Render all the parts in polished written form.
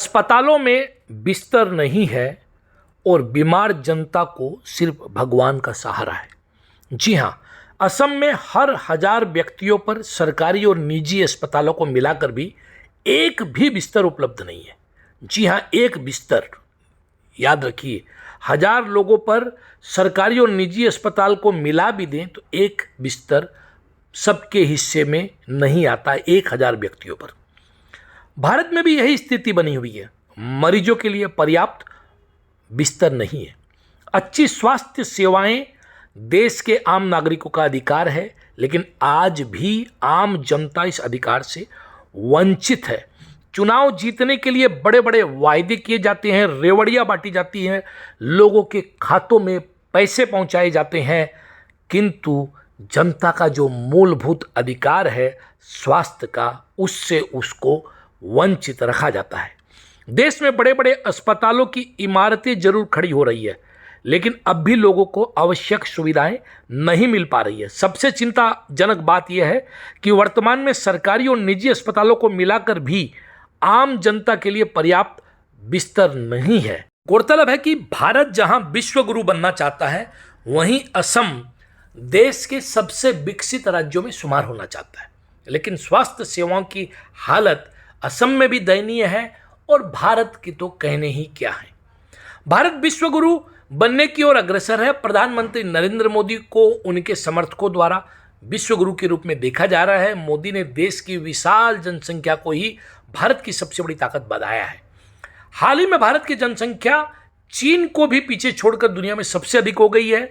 अस्पतालों में बिस्तर नहीं है और बीमार जनता को सिर्फ भगवान का सहारा है। जी हाँ, असम में हर 1000 व्यक्तियों पर सरकारी और निजी अस्पतालों को मिलाकर भी एक भी बिस्तर उपलब्ध नहीं है। जी हाँ, एक बिस्तर, याद रखिए, 1000 लोगों पर सरकारी और निजी अस्पताल को मिला भी दें तो एक बिस्तर सबके हिस्से में नहीं आता, 1000 व्यक्तियों पर। भारत में भी यही स्थिति बनी हुई है। मरीजों के लिए पर्याप्त बिस्तर नहीं है। अच्छी स्वास्थ्य सेवाएं देश के आम नागरिकों का अधिकार है, लेकिन आज भी आम जनता इस अधिकार से वंचित है। चुनाव जीतने के लिए बड़े बड़े वायदे किए जाते हैं, रेवड़ियां बांटी जाती हैं, लोगों के खातों में पैसे पहुंचाए जाते हैं, किंतु जनता का जो मूलभूत अधिकार है स्वास्थ्य का, उससे उसको वंचित रखा जाता है। देश में बड़े बड़े अस्पतालों की इमारतें जरूर खड़ी हो रही है, लेकिन अब भी लोगों को आवश्यक सुविधाएं नहीं मिल पा रही है। सबसे चिंताजनक बात यह है कि वर्तमान में सरकारी और निजी अस्पतालों को मिलाकर भी आम जनता के लिए पर्याप्त बिस्तर नहीं है। गौरतलब है कि भारत जहां विश्व गुरु बनना चाहता है, वहीं असम देश के सबसे विकसित राज्यों में शुमार होना चाहता है, लेकिन स्वास्थ्य सेवाओं की हालत असम में भी दयनीय है और भारत की तो कहने ही क्या है। भारत विश्व गुरु बनने की ओर अग्रसर है। प्रधानमंत्री नरेंद्र मोदी को उनके समर्थकों द्वारा विश्व गुरु के रूप में देखा जा रहा है। मोदी ने देश की विशाल जनसंख्या को ही भारत की सबसे बड़ी ताकत बताया है। हाल ही में भारत की जनसंख्या चीन को भी पीछे छोड़कर दुनिया में सबसे अधिक हो गई है।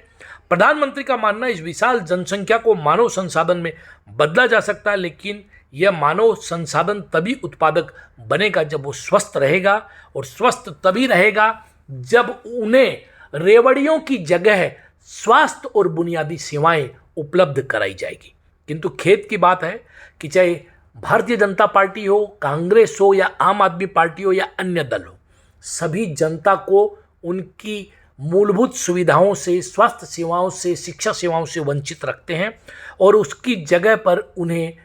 प्रधानमंत्री का मानना है इस विशाल जनसंख्या को मानव संसाधन में बदला जा सकता है, लेकिन यह मानव संसाधन तभी उत्पादक बनेगा जब वो स्वस्थ रहेगा, और स्वस्थ तभी रहेगा जब उन्हें रेवड़ियों की जगह स्वास्थ्य और बुनियादी सेवाएं उपलब्ध कराई जाएगी। किंतु खेद की बात है कि चाहे भारतीय जनता पार्टी हो, कांग्रेस हो या आम आदमी पार्टी हो या अन्य दल हो, सभी जनता को उनकी मूलभूत सुविधाओं से, स्वास्थ्य सेवाओं से, शिक्षा सेवाओं से वंचित रखते हैं और उसकी जगह पर उन्हें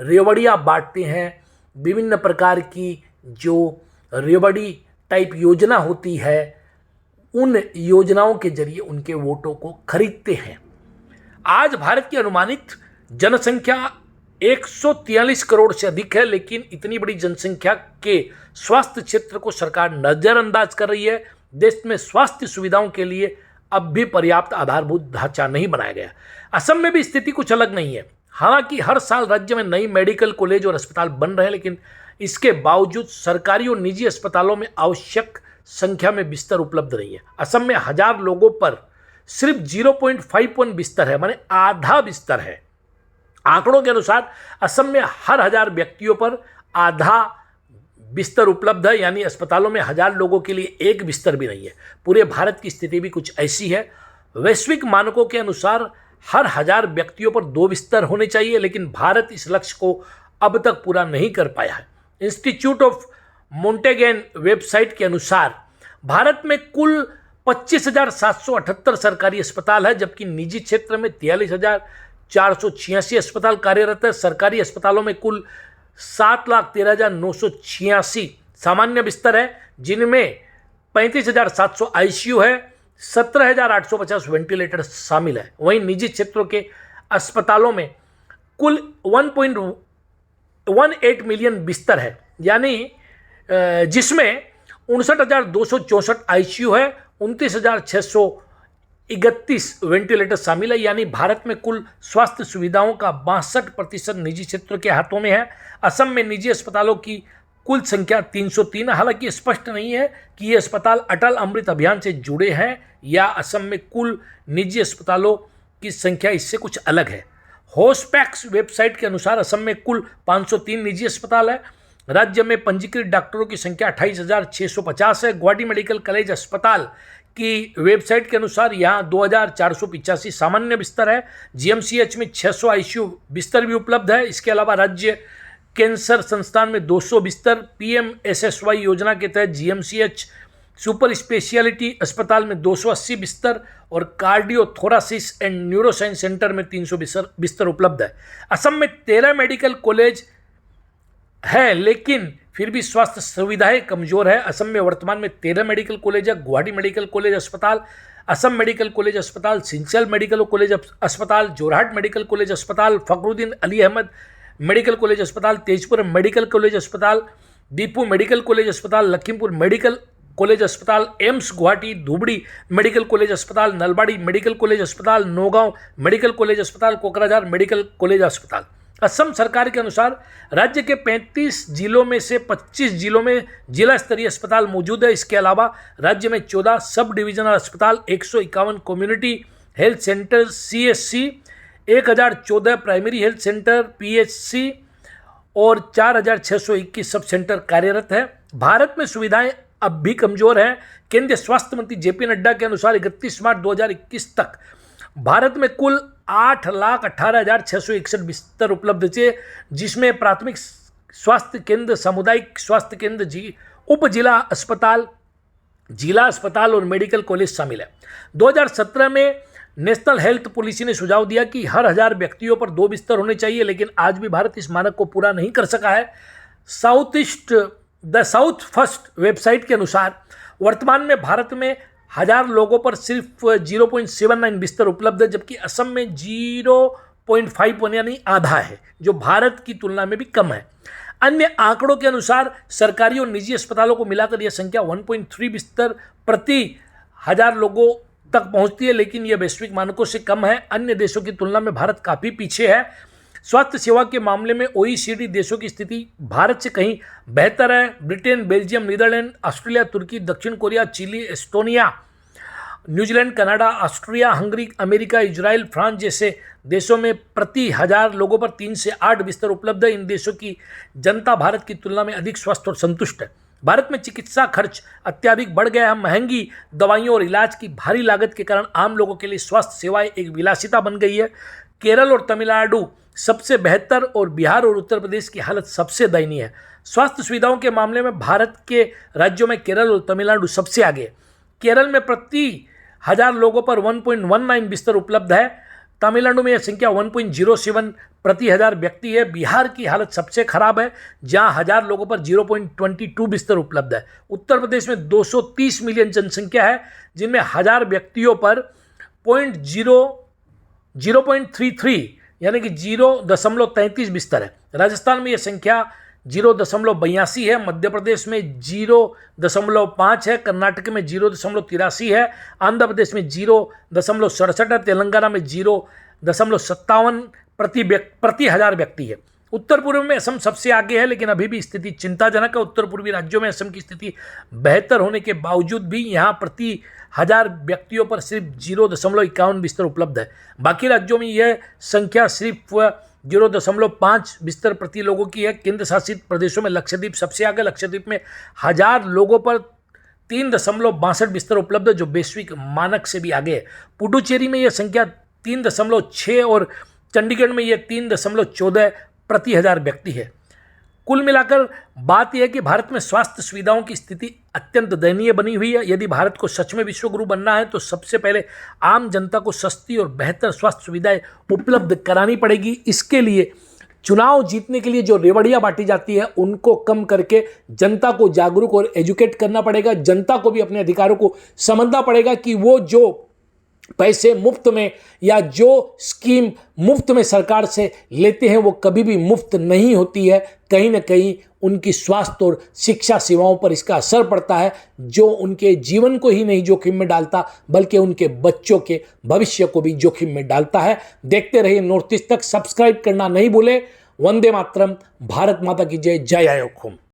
रेवड़ियाँ बांटते हैं। विभिन्न प्रकार की जो रेवड़ी टाइप योजना होती है, उन योजनाओं के जरिए उनके वोटों को खरीदते हैं। आज भारत की अनुमानित जनसंख्या 143 करोड़ से अधिक है, लेकिन इतनी बड़ी जनसंख्या के स्वास्थ्य क्षेत्र को सरकार नज़रअंदाज कर रही है। देश में स्वास्थ्य सुविधाओं के लिए अब भी पर्याप्त आधारभूत ढांचा नहीं बनाया गया। असम में भी स्थिति कुछ अलग नहीं है। हालांकि हर साल राज्य में नई मेडिकल कॉलेज और अस्पताल बन रहे हैं, लेकिन इसके बावजूद सरकारी और निजी अस्पतालों में आवश्यक संख्या में बिस्तर उपलब्ध नहीं है। असम में 1000 लोगों पर सिर्फ 0.51 बिस्तर है, माने आधा बिस्तर है। आंकड़ों के अनुसार असम में हर 1000 व्यक्तियों पर आधा बिस्तर उपलब्ध है, यानी अस्पतालों में 1000 लोगों के लिए एक बिस्तर भी नहीं है। पूरे भारत की स्थिति भी कुछ ऐसी है। वैश्विक मानकों के अनुसार हर 1000 व्यक्तियों पर 2 बिस्तर होने चाहिए, लेकिन भारत इस लक्ष्य को अब तक पूरा नहीं कर पाया है। इंस्टीट्यूट ऑफ मोंटेगन वेबसाइट के अनुसार भारत में कुल 25,778 सरकारी अस्पताल है, जबकि निजी क्षेत्र में 43,486 अस्पताल कार्यरत है। सरकारी अस्पतालों में कुल 7,13,986 सामान्य बिस्तर है, जिनमें 35,700 आईसीयू है, 17,850 वेंटिलेटर शामिल है। वहीं निजी क्षेत्रों के अस्पतालों में कुल 1.18 मिलियन बिस्तर है, यानी जिसमें 59,264 आईसीयू है, 29,631 वेंटिलेटर शामिल है। यानी भारत में कुल स्वास्थ्य सुविधाओं का 62% निजी क्षेत्र के हाथों में है। असम में निजी अस्पतालों की कुल संख्या 303 है। हालांकि स्पष्ट नहीं है कि ये अस्पताल अटल अमृत अभियान से जुड़े हैं या असम में कुल निजी अस्पतालों की संख्या इससे कुछ अलग है। होस्पैक्स वेबसाइट के अनुसार असम में कुल 503 निजी अस्पताल है। राज्य में पंजीकृत डॉक्टरों की संख्या 28,650 है। गुवाहाटी मेडिकल कॉलेज अस्पताल की वेबसाइट के अनुसार यहाँ 2,485 सामान्य बिस्तर है। जीएमसीएच में 600 आईसीयू बिस्तर भी उपलब्ध है। इसके अलावा राज्य कैंसर संस्थान में 200 बिस्तर, पीएमएसएसवाई योजना के तहत जीएमसीएच सुपर स्पेशलिटी अस्पताल में 280 बिस्तर और कार्डियो थोरासिस एंड न्यूरोसाइंस सेंटर में 300 बिस्तर उपलब्ध है। असम में 13 मेडिकल कॉलेज है, लेकिन फिर भी स्वास्थ्य सुविधाएं कमज़ोर है। असम में वर्तमान में 13 मेडिकल कॉलेज है। गुवाहाटी मेडिकल कॉलेज अस्पताल, असम मेडिकल कॉलेज अस्पताल, सिंचल मेडिकल कॉलेज अस्पताल, जोरहाट मेडिकल कॉलेज अस्पताल, फखरुद्दीन अली अहमद मेडिकल कॉलेज अस्पताल, तेजपुर मेडिकल कॉलेज अस्पताल, दीपू मेडिकल कॉलेज अस्पताल, लखीमपुर मेडिकल कॉलेज अस्पताल, AIIMS Guwahati, Dhubri medical college अस्पताल, नलबाड़ी मेडिकल कॉलेज अस्पताल, नौगांव मेडिकल कॉलेज अस्पताल, कोकराझार मेडिकल कॉलेज अस्पताल। असम सरकार के अनुसार राज्य के 35 जिलों में से 25 जिलों में जिला स्तरीय अस्पताल मौजूद है। इसके अलावा राज्य में 14 सब डिविजनल अस्पताल, 151 community health centre CHC, 1014 primary health centre PHC और 4621 सब सेंटर कार्यरत है। भारत में सुविधाएं अब भी कमज़ोर हैं। केंद्रीय स्वास्थ्य मंत्री JP नड्डा के अनुसार 31 मार्च 2021 तक भारत में कुल 8,18,661 बिस्तर उपलब्ध थे, जिसमें प्राथमिक स्वास्थ्य केंद्र, सामुदायिक स्वास्थ्य केंद्र, उप जिला अस्पताल और मेडिकल कॉलेज शामिल है। 2017 में नेशनल हेल्थ पॉलिसी ने सुझाव दिया कि हर 1000 व्यक्तियों पर 2 बिस्तर होने चाहिए, लेकिन आज भी भारत इस मानक को पूरा नहीं कर सका है। द साउथ फर्स्ट वेबसाइट के अनुसार वर्तमान में भारत में 1000 लोगों पर सिर्फ 0.79 बिस्तर उपलब्ध है, जबकि असम में 0.51 यानी आधा है, जो भारत की तुलना में भी कम है। अन्य आंकड़ों के अनुसार सरकारी और निजी अस्पतालों को मिलाकर यह संख्या 1.3 बिस्तर प्रति 1000 लोगों तक पहुंचती है, लेकिन यह वैश्विक मानकों से कम है। अन्य देशों की तुलना में भारत काफ़ी पीछे है। स्वास्थ्य सेवा के मामले में OECD देशों की स्थिति भारत से कहीं बेहतर है। ब्रिटेन, बेल्जियम, नीदरलैंड, ऑस्ट्रेलिया, तुर्की, दक्षिण Korea, Chile, Estonia, New Zealand, Canada, Austria, Hungary, America, Israel, France जैसे देशों में प्रति 1000 लोगों पर 3 से 8 बिस्तर उपलब्ध है। इन देशों की जनता भारत की तुलना में अधिक स्वस्थ और संतुष्ट है। भारत में चिकित्सा खर्च अत्यधिक बढ़ गया है। महंगी दवाइयों और इलाज की भारी लागत के कारण आम लोगों के लिए स्वास्थ्य सेवाएं एक विलासिता बन गई है। केरल और तमिलनाडु सबसे बेहतर और बिहार और उत्तर प्रदेश की हालत सबसे दयनीय है। स्वास्थ्य सुविधाओं के मामले में भारत के राज्यों में केरल और तमिलनाडु सबसे आगे है। केरल में प्रति 1000 लोगों पर 1.19 बिस्तर उपलब्ध है। तमिलनाडु में यह संख्या 1.07 प्रति 1000 व्यक्ति है। बिहार की हालत सबसे खराब है, जहां 1000 लोगों पर 0.22 बिस्तर उपलब्ध है। उत्तर प्रदेश में 230 मिलियन जनसंख्या है, जिनमें 1000 व्यक्तियों पर 0.33 यानी कि 0.33 बिस्तर है। राजस्थान में यह संख्या 0.82 है। मध्य प्रदेश में 0.5 है। कर्नाटक में 0.83 है। आंध्र प्रदेश में 0.67 है। तेलंगाना में 0.57 प्रति 1000 व्यक्ति है। उत्तर पूर्व में असम सबसे आगे है, लेकिन अभी भी स्थिति चिंताजनक है। उत्तर पूर्वी राज्यों में असम की स्थिति बेहतर होने के बावजूद भी यहाँ प्रति 1000 व्यक्तियों पर सिर्फ 0.51 बिस्तर उपलब्ध है। बाकी राज्यों में यह संख्या सिर्फ 0.5 बिस्तर प्रति लोगों की है। केंद्र शासित प्रदेशों में लक्षद्वीप सबसे आगे। लक्षद्वीप में 1000 लोगों पर 3.62 बिस्तर उपलब्ध है, जो वैश्विक मानक से भी आगे है। पुडुचेरी में यह संख्या 3.6 और चंडीगढ़ में यह 3.14 प्रति 1000 व्यक्ति है। कुल मिलाकर बात यह है कि भारत में स्वास्थ्य सुविधाओं की स्थिति अत्यंत दयनीय बनी हुई है। यदि भारत को सच में विश्व गुरु बनना है तो सबसे पहले आम जनता को सस्ती और बेहतर स्वास्थ्य सुविधाएं उपलब्ध करानी पड़ेगी। इसके लिए चुनाव जीतने के लिए जो रेवड़ियां बांटी जाती है उनको कम करके जनता को जागरूक और एजुकेट करना पड़ेगा। जनता को भी अपने अधिकारों को समझना पड़ेगा कि वो जो पैसे मुफ्त में या जो स्कीम मुफ्त में सरकार से लेते हैं वो कभी भी मुफ्त नहीं होती है। कहीं ना कहीं उनकी स्वास्थ्य और शिक्षा सेवाओं पर इसका असर पड़ता है, जो उनके जीवन को ही नहीं जोखिम में डालता बल्कि उनके बच्चों के भविष्य को भी जोखिम में डालता है। देखते रहिए नॉर्थ ईस्ट तक। सब्सक्राइब करना नहीं भूले। वंदे मातरम। भारत माता की जय। जय आयोग।